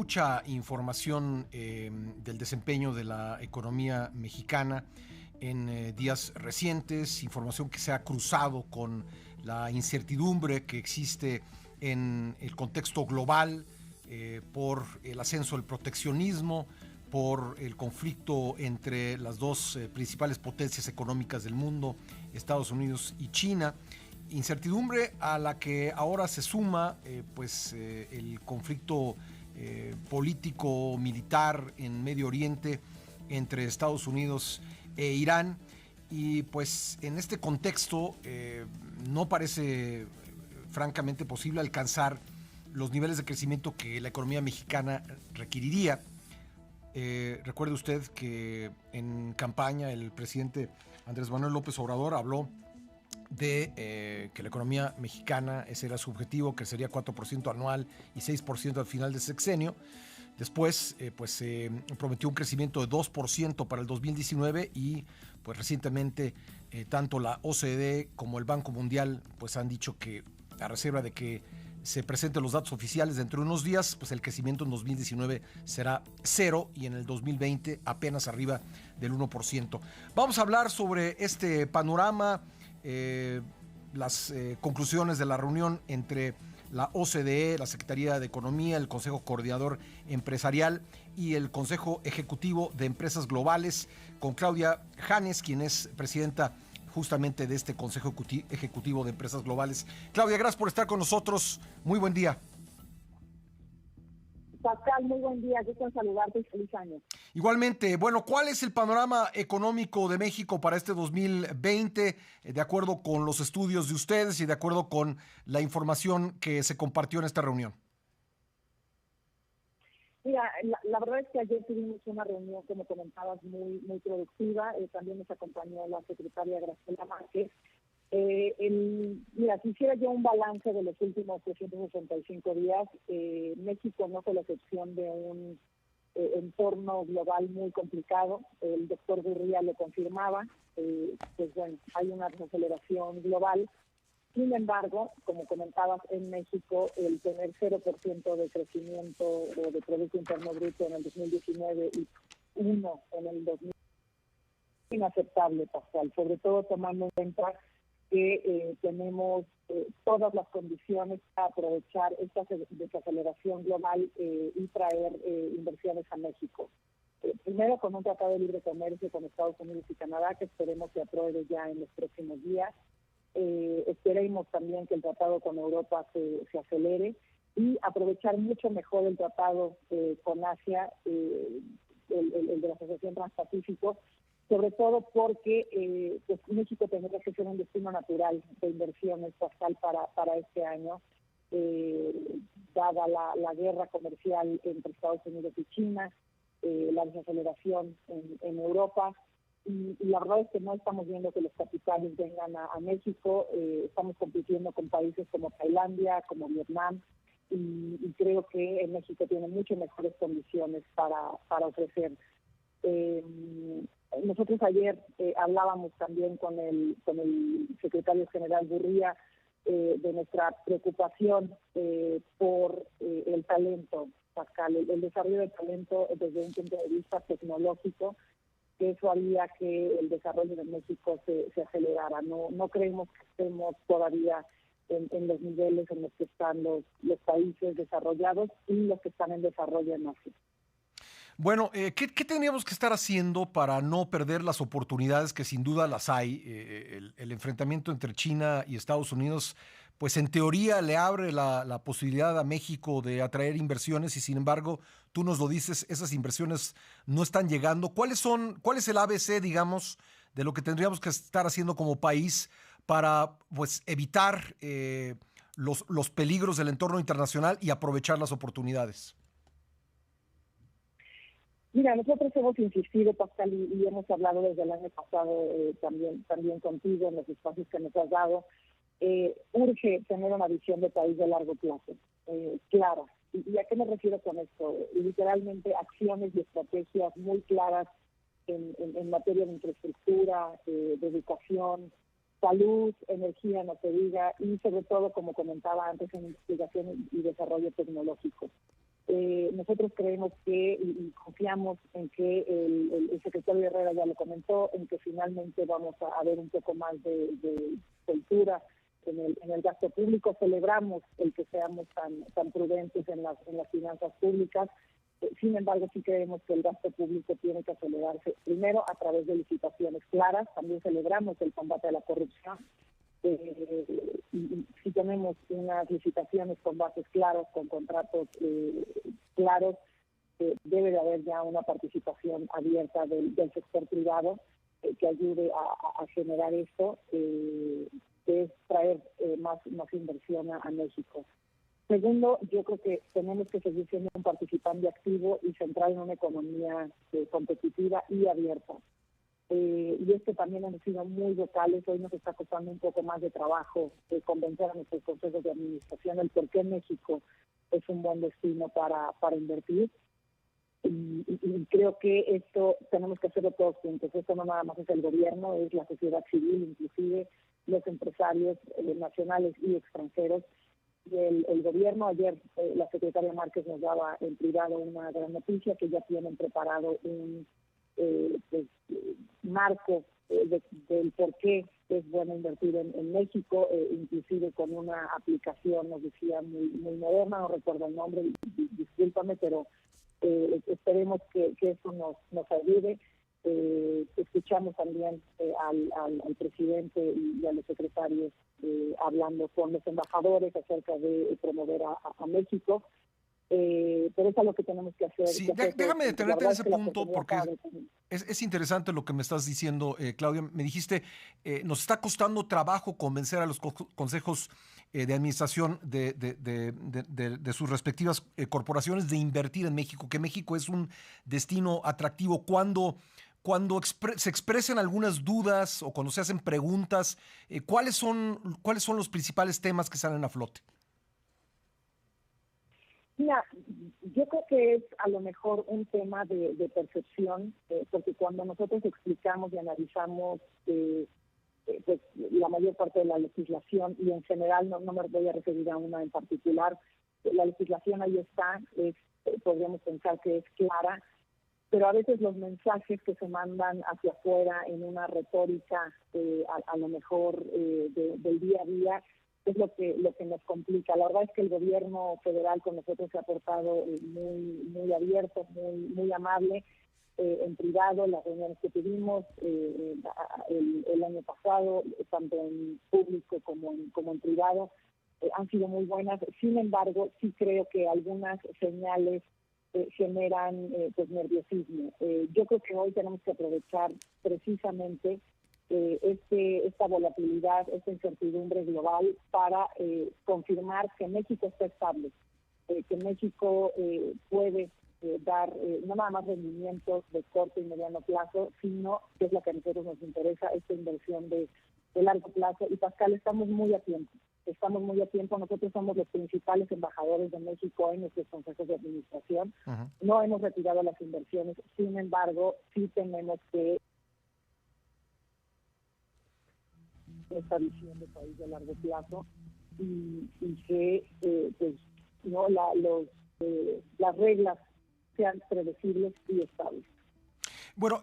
mucha información del desempeño de la economía mexicana en días recientes, información que se ha cruzado con la incertidumbre que existe en el contexto global por el ascenso del proteccionismo, por el conflicto entre las dos principales potencias económicas del mundo, Estados Unidos y China. Incertidumbre a la que ahora se suma el conflicto político militar en Medio Oriente entre Estados Unidos e Irán, y pues en este contexto no parece francamente posible alcanzar los niveles de crecimiento que la economía mexicana requeriría. Recuerde usted que en campaña el presidente Andrés Manuel López Obrador habló de que la economía mexicana, ese era su objetivo, crecería 4% anual y 6% al final del sexenio. Después, se prometió un crecimiento de 2% para el 2019 y pues recientemente tanto la OCDE como el Banco Mundial pues han dicho que a reserva de que se presenten los datos oficiales dentro de unos días, pues el crecimiento en 2019 será cero y en el 2020 apenas arriba del 1%. Vamos a hablar sobre este panorama, las conclusiones de la reunión entre la OCDE, la Secretaría de Economía, el Consejo Coordinador Empresarial y el Consejo Ejecutivo de Empresas Globales, con Claudia Janes, quien es presidenta justamente de este Consejo Ejecutivo de Empresas Globales. Claudia, gracias por estar con nosotros. Muy buen día. Pascal, muy buen día. Yo quiero saludarte y feliz año. Igualmente, bueno, ¿cuál es el panorama económico de México para este 2020, de acuerdo con los estudios de ustedes y de acuerdo con la información que se compartió en esta reunión? Mira, la verdad es que ayer tuvimos una reunión, como comentabas, muy productiva. También nos acompañó la secretaria Graciela Márquez. Quisiera yo un balance de los últimos 365 días. México no fue la excepción de un entorno global muy complicado. El doctor Gurría lo confirmaba. Hay una desaceleración global. Sin embargo, como comentabas, en México el tener 0% de crecimiento o de Producto Interno Bruto en el 2019 y 1 en el 2020 es inaceptable, Pascal, sobre todo tomando en cuenta que tenemos todas las condiciones para aprovechar esta desaceleración global y traer inversiones a México. Primero, con un tratado de libre comercio con Estados Unidos y Canadá, que esperemos que apruebe ya en los próximos días. Esperemos también que el tratado con Europa se acelere y aprovechar mucho mejor el tratado con Asia, el de la Asociación Transpacífico, sobre todo porque México tendría que ser un destino natural de inversiones, Pascal, para este año, dada la guerra comercial entre Estados Unidos y China, la desaceleración en Europa. Y la verdad es que no estamos viendo que los capitales vengan a México. Estamos compitiendo con países como Tailandia, como Vietnam, y creo que en México tiene mucho mejores condiciones para ofrecer. Nosotros ayer hablábamos también con el secretario general Gurría de nuestra preocupación por el talento, Pascal, el desarrollo del talento desde un punto de vista tecnológico, que eso haría que el desarrollo de México se acelerara. No creemos que estemos todavía en los niveles en los que están los países desarrollados y los que están en desarrollo en Asia. Bueno, ¿qué tendríamos que estar haciendo para no perder las oportunidades que sin duda las hay? El enfrentamiento entre China y Estados Unidos, pues en teoría le abre la posibilidad a México de atraer inversiones y sin embargo, tú nos lo dices, esas inversiones no están llegando. ¿Cuál es el ABC, digamos, de lo que tendríamos que estar haciendo como país para pues evitar los peligros del entorno internacional y aprovechar las oportunidades? Mira, nosotros hemos insistido, Pascal, y hemos hablado desde el año pasado también contigo en los espacios que nos has dado. Urge tener una visión de país de largo plazo, clara. ¿Y a qué me refiero con esto? Literalmente acciones y estrategias muy claras en materia de infraestructura, de educación, salud, energía, no se diga, y sobre todo, como comentaba antes, en investigación y desarrollo tecnológico. Nosotros creemos que y confiamos en que el secretario Herrera ya lo comentó, en que finalmente vamos a ver un poco más de cultura en el gasto público. Celebramos el que seamos tan prudentes en las finanzas públicas. Sin embargo, sí creemos que el gasto público tiene que acelerarse primero a través de licitaciones claras. También celebramos el combate a la corrupción. Y si tenemos unas licitaciones con bases claros, con contratos claros, debe de haber ya una participación abierta del sector privado que ayude a generar esto, que es traer más inversión a México. Segundo, yo creo que tenemos que seguir siendo un participante activo y centrado en una economía competitiva y abierta. Y es que también hemos sido muy vocales. Hoy nos está costando un poco más de trabajo convencer a nuestros consejos de administración el por qué México es un buen destino para invertir. Y creo que esto tenemos que hacerlo todos juntos. Esto no nada más es el gobierno, es la sociedad civil, inclusive los empresarios nacionales y extranjeros. Y el gobierno, ayer la secretaria Márquez nos daba en privado una gran noticia, que ya tienen preparado un marco del por qué es bueno invertir en México, inclusive con una aplicación, nos decía, muy moderna, no recuerdo el nombre, discúlpame, pero esperemos que eso nos ayude. Escuchamos también al presidente y a los secretarios hablando con los embajadores acerca de promover a México. Pero eso es lo que tenemos que hacer. Sí, déjame detenerte en ese punto porque es interesante lo que me estás diciendo, Claudia. Me dijiste, nos está costando trabajo convencer a los consejos de administración de sus respectivas corporaciones de invertir en México, que México es un destino atractivo. Cuando se expresan algunas dudas o cuando se hacen preguntas, ¿cuáles son los principales temas que salen a flote? Mira, yo creo que es a lo mejor un tema de percepción, porque cuando nosotros explicamos y analizamos pues, la mayor parte de la legislación, y en general no me voy a referir a una en particular, la legislación ahí está, podríamos pensar que es clara, pero a veces los mensajes que se mandan hacia afuera en una retórica a lo mejor del día a día, es lo que nos complica. La verdad es que el gobierno federal con nosotros se ha portado muy abierto, muy amable, en privado. Las reuniones que tuvimos el año pasado, tanto en público como en privado, han sido muy buenas. Sin embargo, sí creo que algunas señales generan pues nerviosismo. Yo creo que hoy tenemos que aprovechar precisamente esta volatilidad, esta incertidumbre global para confirmar que México está estable, que México puede dar no nada más rendimientos de corto y mediano plazo, sino que es lo que a nosotros nos interesa, esta inversión de largo plazo. Y Pascal, estamos muy a tiempo. Nosotros somos los principales embajadores de México en nuestros consejos de administración. Uh-huh. No hemos retirado las inversiones, sin embargo, sí tenemos que esta visión de país de largo plazo y que pues no las reglas sean predecibles y estables. Bueno,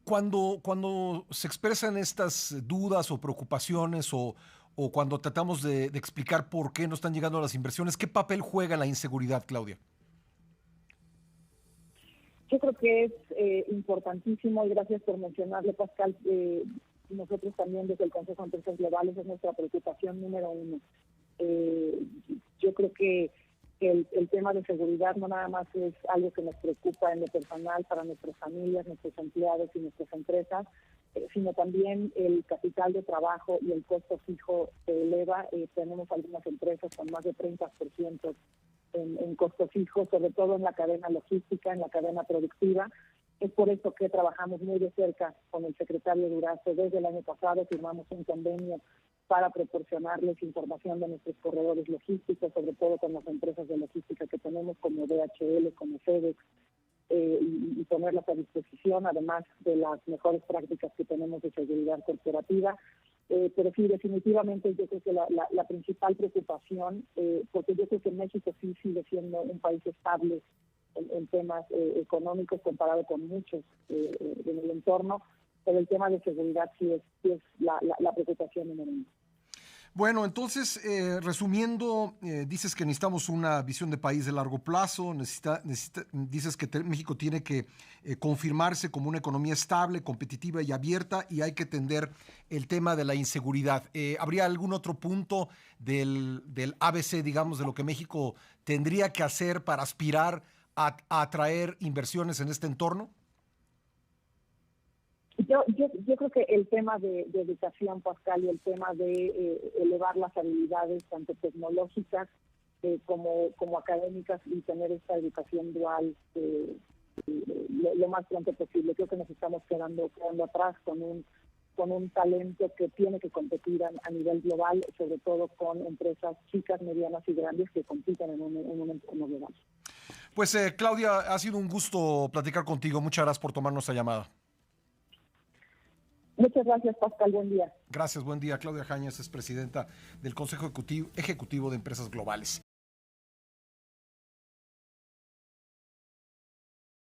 cuando se expresan estas dudas o preocupaciones o cuando tratamos de explicar por qué no están llegando las inversiones, ¿qué papel juega la inseguridad, Claudia? Yo creo que es importantísimo, y gracias por mencionarlo, Pascal. Nosotros también desde el Consejo de Empresas Globales es nuestra preocupación número uno. Yo creo que el tema de seguridad no nada más es algo que nos preocupa en lo personal para nuestras familias, nuestros empleados y nuestras empresas, sino también el capital de trabajo y el costo fijo se eleva. Tenemos algunas empresas con más de 30% en costo fijo, sobre todo en la cadena logística, en la cadena productiva. Es por eso que trabajamos muy de cerca con el secretario Durazo. Desde el año pasado firmamos un convenio para proporcionarles información de nuestros corredores logísticos, sobre todo con las empresas de logística que tenemos, como DHL, como FedEx, y ponerlas a disposición, además de las mejores prácticas que tenemos de seguridad corporativa. Pero sí, definitivamente yo creo que la principal preocupación, porque yo creo que México sí sigue siendo un país estable en temas económicos comparado con muchos en el entorno, pero el tema de seguridad sí es la preocupación número uno. Bueno, entonces, resumiendo, dices que necesitamos una visión de país de largo plazo, dices que México tiene que confirmarse como una economía estable, competitiva y abierta, y hay que atender el tema de la inseguridad. ¿Habría algún otro punto del ABC, digamos, de lo que México tendría que hacer para aspirar a atraer inversiones en este entorno? Yo creo que el tema de educación, Pascal, y el tema de elevar las habilidades tanto tecnológicas como académicas y tener esta educación dual lo más pronto posible. Creo que nos estamos quedando atrás con un talento que tiene que competir a nivel global, sobre todo con empresas chicas, medianas y grandes que compiten en un entorno global. Pues Claudia, ha sido un gusto platicar contigo. Muchas gracias por tomarnos la llamada. Muchas gracias, Pascal. Buen día. Gracias, buen día. Claudia Jañez es presidenta del Consejo Ejecutivo de Empresas Globales.